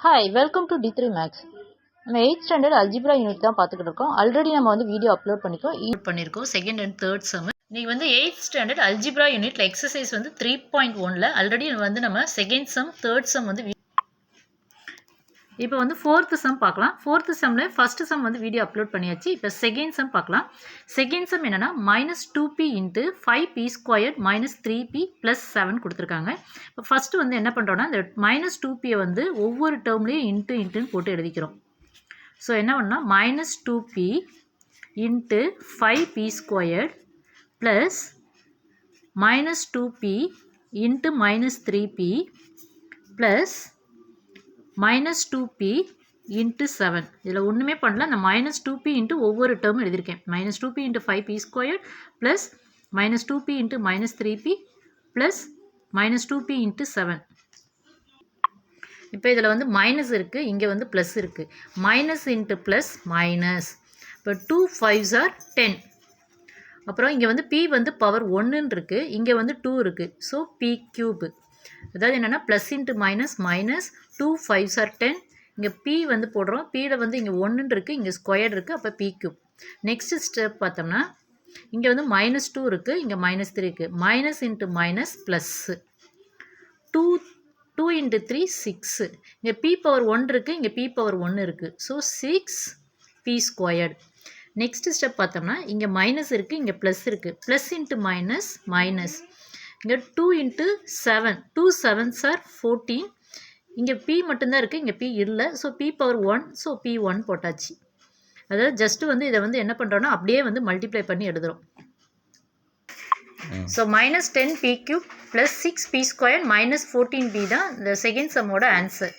Hi, welcome to D3 Max. நம்ம 8th standard algebra unit தான் பார்த்துக்கிட்டு இருக்கோம். ஆல்ரெடி நம்ம வந்து வீடியோ அப்லோட் பண்ணியிருக்கோம் செகண்ட் அண்ட் தேர்ட் செம். நீங்கள் வந்து 8th ஸ்டாண்டர்ட் அல்ஜிப்ரா யூனிட்ல எக்ஸசைஸ் வந்து 3.1ல ஆல்ரெடி வந்து நம்ம செகண்ட் செம் தேர்ட் செம் வந்து இப்போ வந்து ஃபோர்த்து சம் பார்க்கலாம். ஃபோர்த்து சம்மில் ஃபஸ்ட்டு சம் வந்து வீடியோ அப்லோட் பண்ணியாச்சு. இப்போ செகண்ட் சம் பார்க்கலாம். செகண்ட் சம் என்னென்னா -2p இன்ட்டு 5p² -3p + 7 கொடுத்துருக்காங்க. இப்போ ஃபஸ்ட்டு வந்து என்ன பண்ணுறோன்னா இந்த -2p வந்து ஒவ்வொரு டேர்ம்லேயும் இன்ட்டுன்னு போட்டு எழுதிக்கிறோம். ஸோ என்ன பண்ணால் -2p into 5p² plus -2p into -3p plus -2p into 7. இதில் ஒன்றுமே பண்ணல. நான் -2p இன்ட்டு ஒவ்வொரு டேர்ம் எழுதியிருக்கேன். -2p into 5p² plus -2p into -3p plus -2p into 7. இப்போ இதில் வந்து மைனஸ் இருக்குது, இங்கே வந்து ப்ளஸ் இருக்குது. Minus into plus minus. இப்போ 2 5s are 10. அப்புறம் இங்கே வந்து p வந்து பவர் 1ன்னு இருக்குது, இங்கே வந்து 2 இருக்குது. So p³. அதாவது என்னென்னா plus into minus minus 2 5s are 10. இங்கே p வந்து போடுறோம். பியில் வந்து இங்கே 1ன்னு இருக்குது, இங்கே ஸ்கொயர் இருக்குது. அப்போ p³. நெக்ஸ்ட்டு ஸ்டெப் பார்த்தோம்னா இங்கே வந்து -2 இருக்குது, இங்கே -3 இருக்குது. Minus into minus plus 2 into 3 6. இங்கே p பவர் 1 இருக்குது, இங்கே p பவர் 1 இருக்குது. So 6p². நெக்ஸ்ட்டு ஸ்டெப் பார்த்தோம்னா இங்கே மைனஸ் இருக்குது, இங்கே ப்ளஸ் இருக்குது. Plus into minus minus. இங்கே 2 இன்ட்டு 7. 2 7s are 14. இங்கே p மட்டும்தான் இருக்குது, இங்கே p இல்லை. So p power 1. So p1 போட்டாச்சு. அதாவது ஜஸ்ட்டு வந்து இதை வந்து என்ன பண்ணுறோன்னா அப்படியே வந்து மல்டிப்ளை பண்ணி எழுதுகிறோம். ஸோ -10p³ + 6p² -14p தான் இந்த செகண்ட் சம்மோட ஆன்சர்.